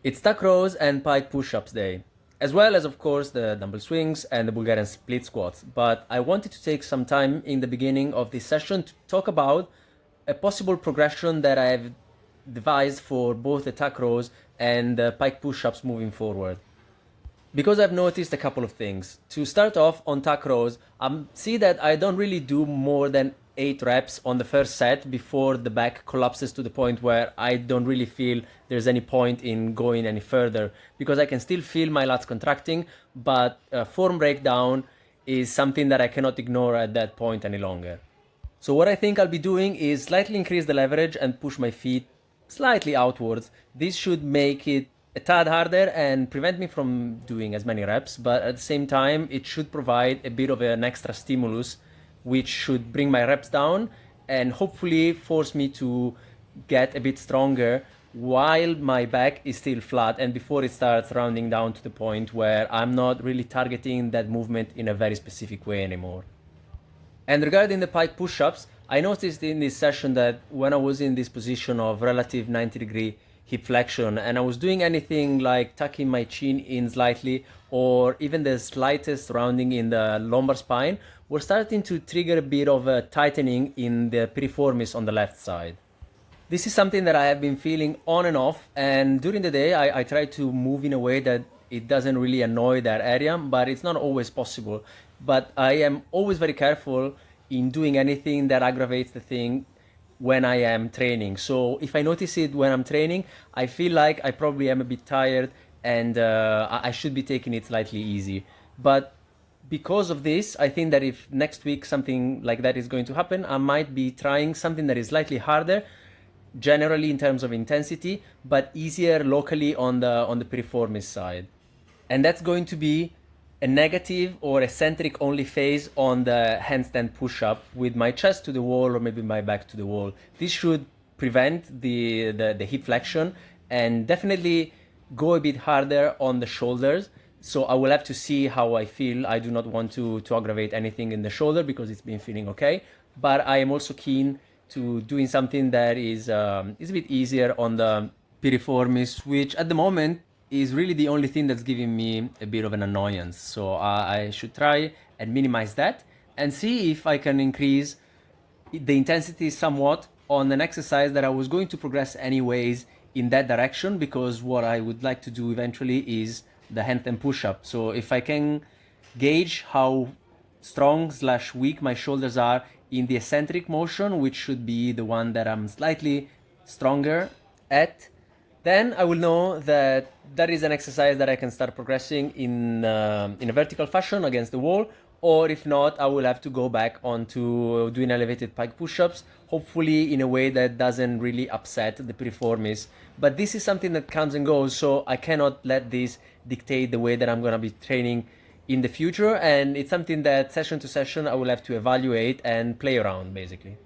It's tuck rows and pike push-ups day, as well as of course the dumbbell swings and the Bulgarian split squats. But I wanted to take some time in the beginning of this session to talk about a possible progression that I've devised for both the tuck rows and the pike push-ups moving forward. Because I've noticed a couple of things. To start off on tuck rows, I see that I don't really do more than 8 reps on the first set before the back collapses to the point where I don't really feel there's any point in going any further, because I can still feel my lats contracting, but form breakdown is something that I cannot ignore at that point any longer. So what I think I'll be doing is slightly increase the leverage and push my feet slightly outwards. This should make it a tad harder and prevent me from doing as many reps, but at the same time it should provide a bit of an extra stimulus, which should bring my reps down and hopefully force me to get a bit stronger while my back is still flat and before it starts rounding down to the point where I'm not really targeting that movement in a very specific way anymore. And regarding the pike push-ups, I noticed in this session that when I was in this position of relative 90-degree hip flexion and I was doing anything like tucking my chin in slightly or even the slightest rounding in the lumbar spine, we're starting to trigger a bit of a tightening in the piriformis on the left side. This is something that I have been feeling on and off, and during the day I try to move in a way that it doesn't really annoy that area, but it's not always possible. But I am always very careful in doing anything that aggravates the thing when I am training. So if I notice it when I'm training, I feel like I probably am a bit tired and I should be taking it slightly easy. But because of this, I think that if next week something like that is going to happen, I might be trying something that is slightly harder, generally in terms of intensity, but easier locally on the piriformis side. And that's going to be a negative or eccentric only phase on the handstand push-up with my chest to the wall or maybe my back to the wall. This should prevent the hip flexion and definitely go a bit harder on the shoulders. So I will have to see how I feel. I do not want to aggravate anything in the shoulder because it's been feeling okay. But I am also keen to doing something that is a bit easier on the piriformis, which at the moment is really the only thing that's giving me a bit of an annoyance. So I should try and minimize that and see if I can increase the intensity somewhat on an exercise that I was going to progress anyways in that direction, because what I would like to do eventually is the handstand push-up. So if I can gauge how strong/weak my shoulders are in the eccentric motion, which should be the one that I'm slightly stronger at, then I will know that that is an exercise that I can start progressing in a vertical fashion against the wall, or if not, I will have to go back onto doing elevated pike push-ups, hopefully in a way that doesn't really upset the piriformis. But this is something that comes and goes, so I cannot let this dictate the way that I'm going to be training in the future, and it's something that session to session I will have to evaluate and play around basically.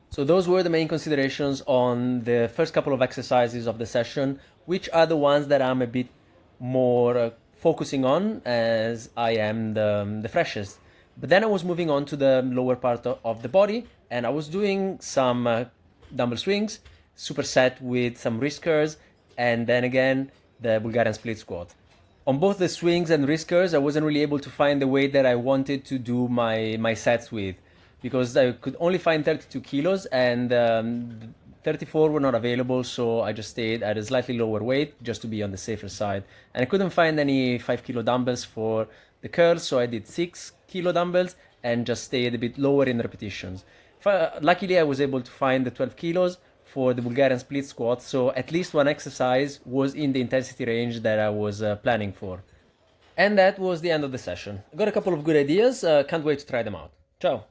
So those were the main considerations on the first couple of exercises of the session, which are the ones that I'm a bit more focusing on as I am the freshest. But then I was moving on to the lower part of the body, and I was doing some dumbbell swings, superset with some wrist curls, and then again the Bulgarian split squat. On both the swings and wrist curls, I wasn't really able to find the weight that I wanted to do my sets with, because I could only find 32 kilos and 34 were not available, so I just stayed at a slightly lower weight just to be on the safer side. And I couldn't find any 5 kilo dumbbells for the curls, so I did 6 kilo dumbbells and just stayed a bit lower in repetitions. Luckily, I was able to find the 12 kilos for the Bulgarian split squat, so at least one exercise was in the intensity range that I was planning for. And that was the end of the session. I got a couple of good ideas, can't wait to try them out. Ciao!